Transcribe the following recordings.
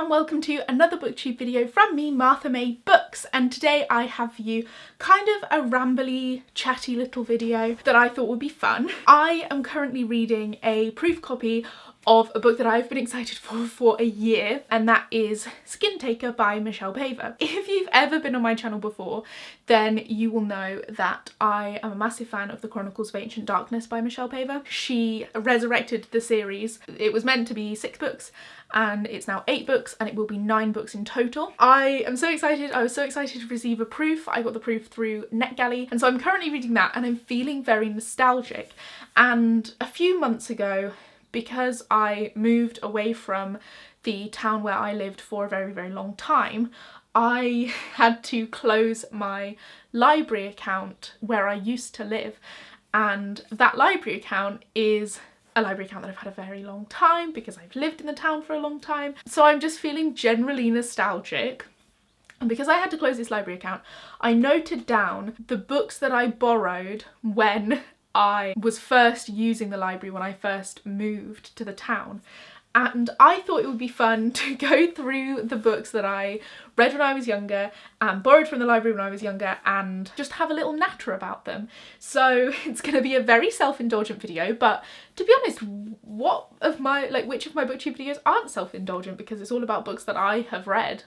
and welcome to another booktube video from me, Martha May Books, and today I have for you kind of a rambly, chatty little video that I thought would be fun. I am currently reading a proof copy of a book that I've been excited for a year, and that is Skin Taker by Michelle Paver. If you've ever been on my channel before, then you will know that I am a massive fan of The Chronicles of Ancient Darkness by Michelle Paver. She resurrected the series. It was meant to be 6 books and it's now 8 books, and it will be 9 books in total. I am so excited. I was so excited to receive a proof. I got the proof through NetGalley, and so I'm currently reading that and I'm feeling very nostalgic. And a few months ago, because I moved away from the town where I lived for a very, very long time, I had to close my library account where I used to live. And that library account is a library account that I've had a very long time because I've lived in the town for a long time. So I'm just feeling generally nostalgic. And because I had to close this library account, I noted down the books that I borrowed when I was first using the library, when I first moved to the town. And I thought it would be fun to go through the books that I read when I was younger and borrowed from the library when I was younger and just have a little natter about them. So it's going to be a very self-indulgent video, but to be honest, which of my booktube videos aren't self-indulgent, because it's all about books that I have read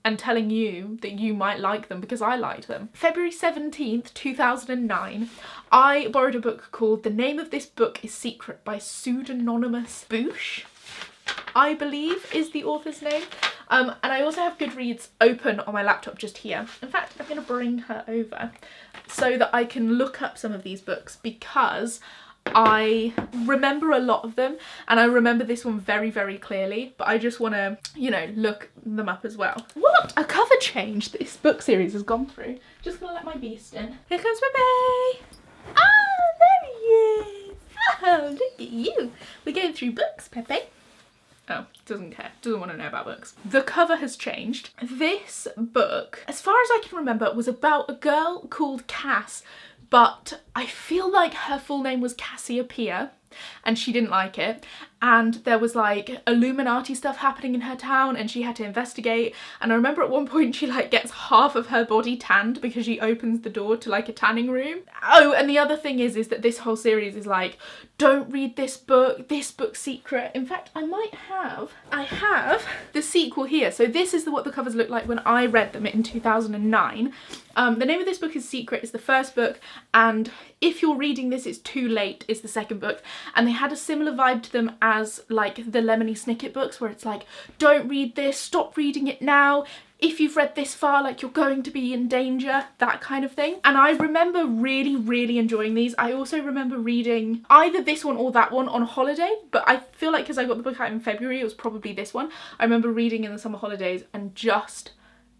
and telling you that you might like them because I liked them. February 17th, 2009, I borrowed a book called The Name of This Book is Secret by Pseudonymous Boosh, I believe is the author's name. And I also have Goodreads open on my laptop just here. In fact, I'm going to bring her over so that I can look up some of these books, because I remember a lot of them and I remember this one very, very clearly, but I just want to, you know, look them up as well. What a cover change this book series has gone through. Just gonna let my beast in. Here comes Pepe. Ah, there he is. Oh, look at you. We're going through books, Pepe. Oh, doesn't care, doesn't want to know about books. The cover has changed. This book, as far as I can remember, was about a girl called Cass, but I feel like her full name was Cassiopeia and she didn't like it. And there was like Illuminati stuff happening in her town and she had to investigate. And I remember at one point she like gets half of her body tanned because she opens the door to like a tanning room. Oh, and the other thing is that this whole series is like, don't read this book's secret. In fact, I have the sequel here. So this is what the covers look like when I read them in 2009. The Name of This Book is Secret is the first book, and If You're Reading This, It's Too Late is the second book. And they had a similar vibe to them as like the Lemony Snicket books, where it's like, don't read this, stop reading it now. If you've read this far, like, you're going to be in danger, that kind of thing. And I remember really, really enjoying these. I also remember reading either this one or that one on holiday, but I feel like because I got the book out in February, it was probably this one. I remember reading in the summer holidays and just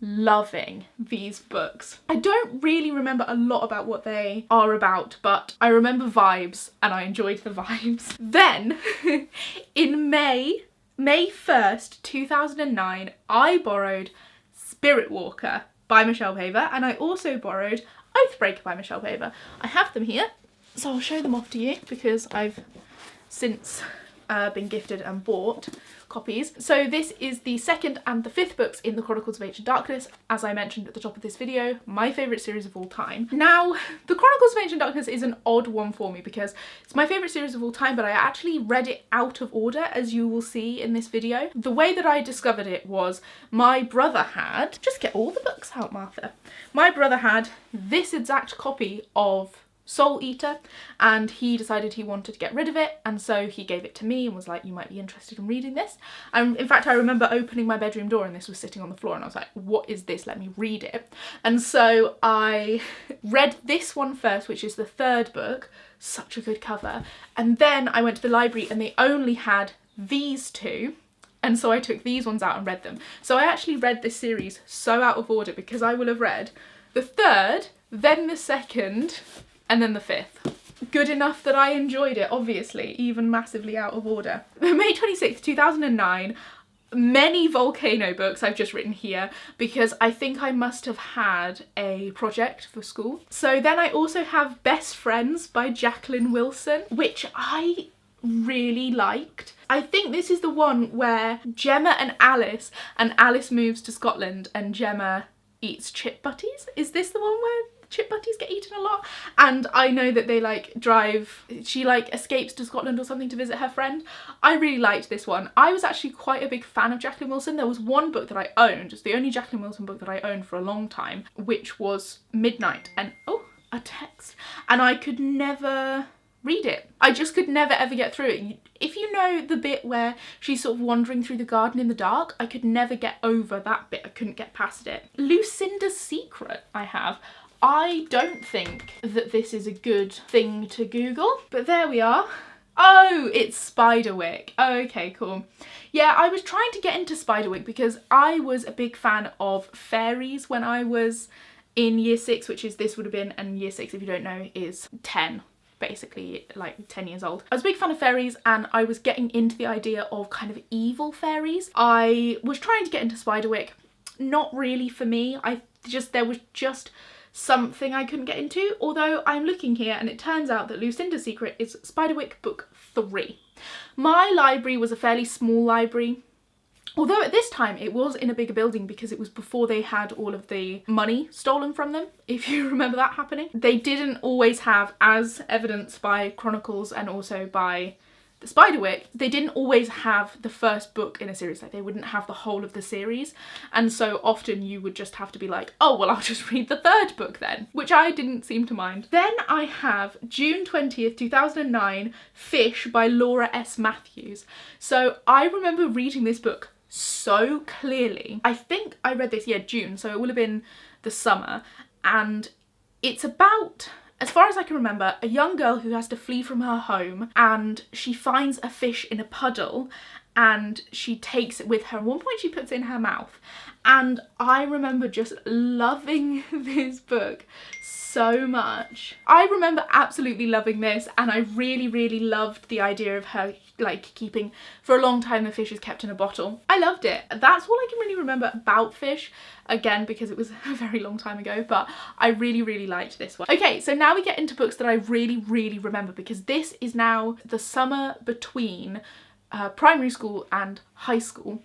loving these books. I don't really remember a lot about what they are about, but I remember vibes and I enjoyed the vibes. Then in May 1st, 2009, I borrowed Spiritwalker by Michelle Paver, and I also borrowed Oathbreaker by Michelle Paver. I have them here, so I'll show them off to you because I've since been gifted and bought copies. So this is the 2nd and the 5th books in the Chronicles of Ancient Darkness, as I mentioned at the top of this video, my favourite series of all time. Now, the Chronicles of Ancient Darkness is an odd one for me because it's my favourite series of all time, but I actually read it out of order, as you will see in this video. The way that I discovered it was my brother had, just get all the books out, Martha. My brother had this exact copy of Soul Eater, and he decided he wanted to get rid of it, and so he gave it to me and was like, you might be interested in reading this. And in fact, I remember opening my bedroom door and this was sitting on the floor and I was like, what is this? Let me read it. And so I read this one first, which is the 3rd book. Such a good cover. And then I went to the library and they only had these 2. And so I took these ones out and read them. So I actually read this series so out of order because I will have read the 3rd, then the 2nd, and then the 5th. Good enough that I enjoyed it, obviously, even massively out of order. May 26th, 2009, many volcano books I've just written here because I think I must have had a project for school. So then I also have Best Friends by Jacqueline Wilson, which I really liked. I think this is the one where Gemma and Alice moves to Scotland and Gemma eats chip butties. Is this the one where chip butties get eaten a lot? And I know that they like drive, she like escapes to Scotland or something to visit her friend. I really liked this one. I was actually quite a big fan of Jacqueline Wilson. There was one book that I owned, it's the only Jacqueline Wilson book that I owned for a long time, which was Midnight, and oh, a text, and I could never read it. I just could never ever get through it. If you know the bit where she's sort of wandering through the garden in the dark, I could never get over that bit. I couldn't get past it. Lucinda's Secret I have. I don't think that this is a good thing to Google, but there we are. Oh, it's Spiderwick. Oh, okay, cool. Yeah, I was trying to get into Spiderwick because I was a big fan of fairies when I was in year 6, which is this would have been, and year 6, if you don't know, is 10. Basically like 10 years old. I was a big fan of fairies and I was getting into the idea of kind of evil fairies. I was trying to get into Spiderwick. Not really for me. There was just something I couldn't get into, although I'm looking here and it turns out that Lucinda's Secret is Spiderwick book 3. My library was a fairly small library. Although at this time it was in a bigger building because it was before they had all of the money stolen from them, if you remember that happening. They didn't always have, as evidenced by Chronicles and also by the Spiderwick, they didn't always have the first book in a series. Like they wouldn't have the whole of the series, and so often you would just have to be like, oh well, I'll just read the 3rd book then, which I didn't seem to mind. Then I have June 20th 2009 Fish by Laura S. Matthews. So I remember reading this book so clearly. I think I read this, yeah, June, so it would have been the summer, and it's about, as far as I can remember, a young girl who has to flee from her home and she finds a fish in a puddle and she takes it with her. At one point she puts it in her mouth, and I remember just loving this book so much. I remember absolutely loving this, and I really loved the idea of her like keeping, for a long time the fish is kept in a bottle. I loved it. That's all I can really remember about Fish, again because it was a very long time ago, but I really liked this one. Okay, so now we get into books that I really remember, because this is now the summer between primary school and high school,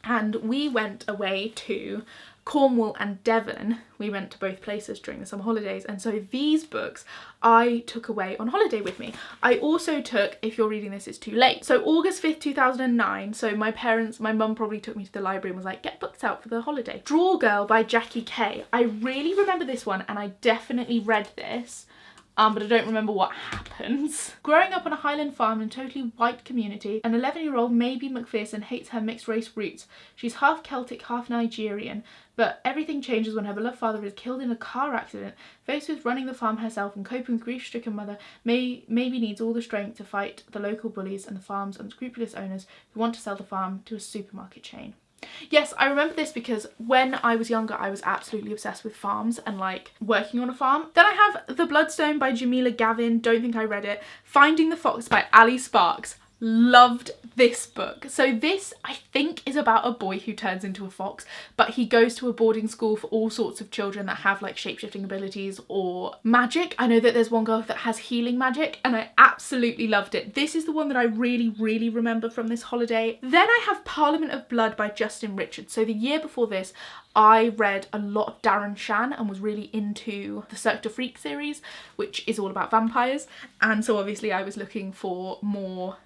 and we went away to Cornwall and Devon. We went to both places during the summer holidays, and so these books I took away on holiday with me. I also took, if you're reading this it's too late, so August 5th 2009, so my mum probably took me to the library and was like, get books out for the holiday. Draw Girl by Jackie Kay. I really remember this one and I definitely read this. But I don't remember what happens. Growing up on a Highland farm in a totally white community, an 11-year-old Maybe McPherson hates her mixed race roots. She's half Celtic, half Nigerian, but everything changes when her beloved father is killed in a car accident. Faced with running the farm herself and coping with grief-stricken mother, Maybe needs all the strength to fight the local bullies and the farm's unscrupulous owners who want to sell the farm to a supermarket chain. Yes, I remember this because when I was younger I was absolutely obsessed with farms and like working on a farm. Then I have The Bloodstone by Jamila Gavin, don't think I read it. Finding the Fox by Ali Sparks. Loved this book. So this, I think, is about a boy who turns into a fox, but he goes to a boarding school for all sorts of children that have like shape-shifting abilities or magic. I know that there's one girl that has healing magic and I absolutely loved it. This is the one that I really remember from this holiday. Then I have Parliament of Blood by Justin Richards. So the year before this I read a lot of Darren Shan and was really into the Cirque du Freak series, which is all about vampires, and so obviously I was looking for more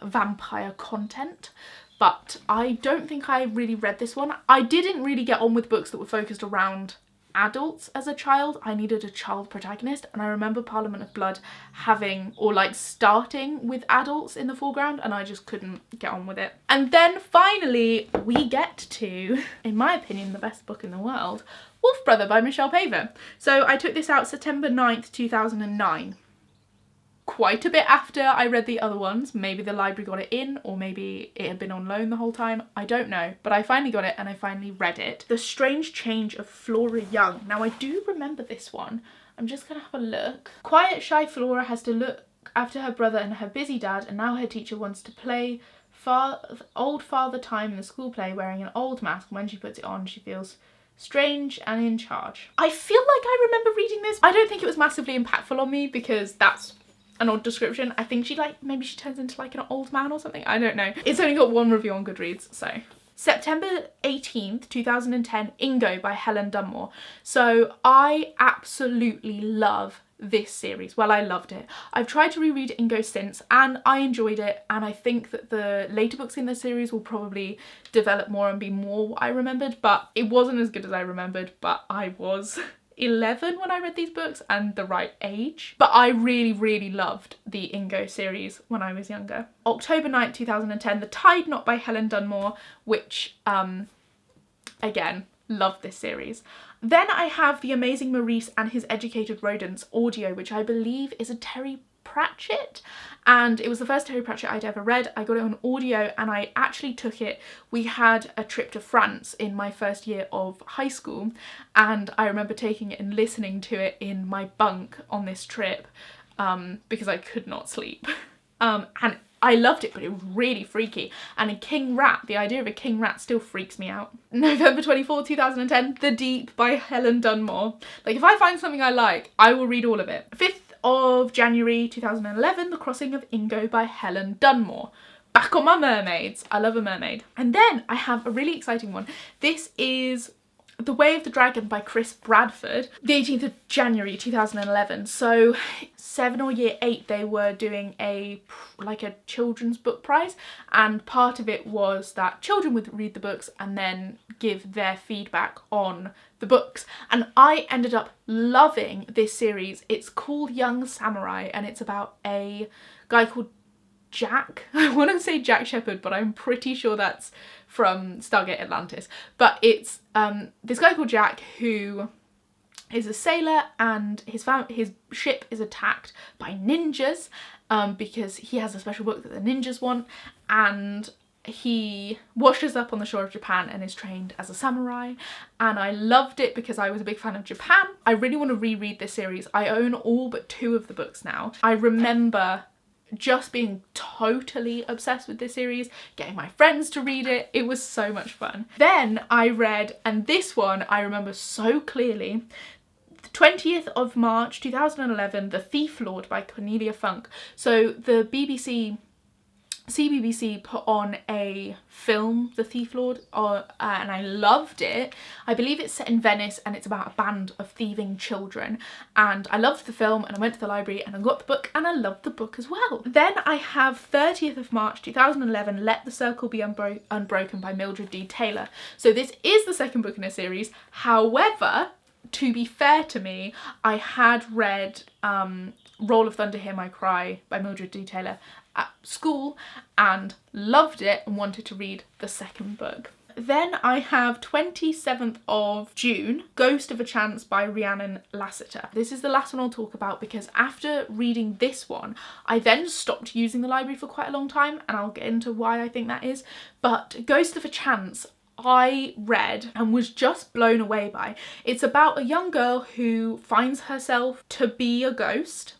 vampire content, but I don't think I really read this one. I didn't really get on with books that were focused around adults as a child. I needed a child protagonist, and I remember Parliament of Blood having, or like starting with adults in the foreground, and I just couldn't get on with it. And then finally we get to, in my opinion, the best book in the world, Wolf Brother by Michelle Paver. So I took this out September 9th 2009. Quite a bit after I read the other ones. Maybe the library got it in, or maybe it had been on loan the whole time. I don't know, but I finally got it and I finally read it. The Strange Change of Flora Young. Now I do remember this one. I'm just gonna have a look. Quiet, shy Flora has to look after her brother and her busy dad, and now her teacher wants to play old Father Time in the school play wearing an old mask. When she puts it on, she feels strange and in charge. I feel like I remember reading this. I don't think it was massively impactful on me because that's an odd description. I think maybe she turns into like an old man or something. I don't know. It's only got one review on Goodreads, so. September 18th, 2010, Ingo by Helen Dunmore. So I absolutely love this series. Well, I loved it. I've tried to reread Ingo since and I enjoyed it, and I think that the later books in the series will probably develop more and be more what I remembered, but it wasn't as good as I remembered. But I was 11 when I read these books and the right age. But I really loved the Ingo series when I was younger. October 9th, 2010, The Tide Knot by Helen Dunmore, which, again, loved this series. Then I have The Amazing Maurice and His Educated Rodents audio, which I believe is a Terry Pratchett, and it was the first Terry Pratchett I'd ever read. I got it on audio and I actually took it. We had a trip to France in my first year of high school, and I remember taking it and listening to it in my bunk on this trip because I could not sleep. And I loved it, but it was really freaky. And a king rat, the idea of a king rat still freaks me out. November 24, 2010, The Deep by Helen Dunmore. Like, if I find something I like, I will read all of it. 5th of January 2011, The Crossing of Ingo by Helen Dunmore. Back on my mermaids. I love a mermaid. And then I have a really exciting one. This is The Way of the Dragon by Chris Bradford, the 18th of January 2011. So 7 or year 8 they were doing a children's book prize, and part of it was that children would read the books and then give their feedback on the books, and I ended up loving this series. It's called Young Samurai and it's about a guy called Jack. I want to say Jack Shepherd, but I'm pretty sure that's from Stargate Atlantis. But it's this guy called Jack who is a sailor, and his ship is attacked by ninjas because he has a special book that the ninjas want, and he washes up on the shore of Japan and is trained as a samurai, and I loved it because I was a big fan of Japan. I really want to reread this series. I own all but 2 of the books now. I remember just being totally obsessed with this series, getting my friends to read it. It was so much fun. Then I read, and this one I remember so clearly, the 20th of March 2011, The Thief Lord by Cornelia Funk. So the CBBC put on a film, The Thief Lord, and I loved it. I believe it's set in Venice and it's about a band of thieving children, and I loved the film, and I went to the library and I got the book and I loved the book as well. Then I have 30th of March 2011, Let the Circle Be Unbroken by Mildred D. Taylor. So this is the second book in a series. However, to be fair to me, I had read Roll of Thunder, Hear My Cry by Mildred D. Taylor at school and loved it and wanted to read the second book. Then I have 27th of June, Ghost of a Chance by Rhiannon Lasseter. This is the last one I'll talk about because after reading this one, I then stopped using the library for quite a long time, and I'll get into why I think that is. But Ghost of a Chance I read and was just blown away by. It's about a young girl who finds herself to be a ghost,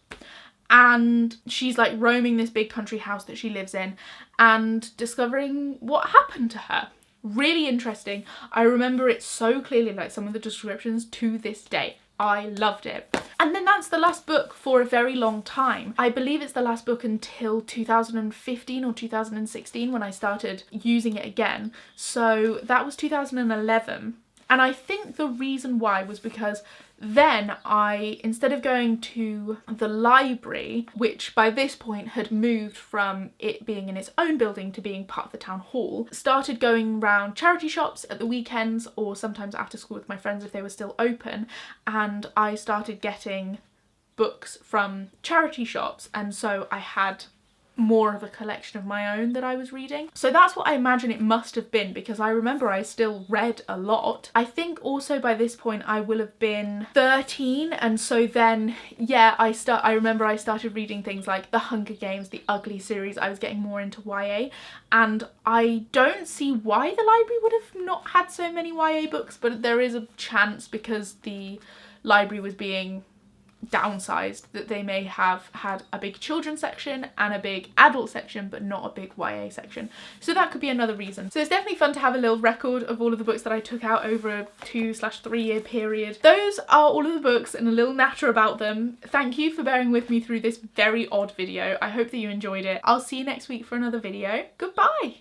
and she's like roaming this big country house that she lives in and discovering what happened to her. Really interesting. I remember it so clearly, like some of the descriptions to this day. I loved it. And then that's the last book for a very long time. I believe it's the last book until 2015 or 2016 when I started using it again. So that was 2011. And I think the reason why was because then I, instead of going to the library, which by this point had moved from it being in its own building to being part of the town hall, started going around charity shops at the weekends or sometimes after school with my friends if they were still open, and I started getting books from charity shops, and so I had more of a collection of my own that I was reading. So that's what I imagine it must have been, because I remember I still read a lot. I think also by this point I will have been 13, and so then yeah, I remember I started reading things like The Hunger Games, the Ugly series. I was getting more into YA, and I don't see why the library would have not had so many YA books, but there is a chance because the library was being downsized, that they may have had a big children's section and a big adult section but not a big YA section. So that could be another reason. So it's definitely fun to have a little record of all of the books that I took out over a 2/3 year period. Those are all of the books and a little natter about them. Thank you for bearing with me through this very odd video. I hope that you enjoyed it. I'll see you next week for another video. Goodbye!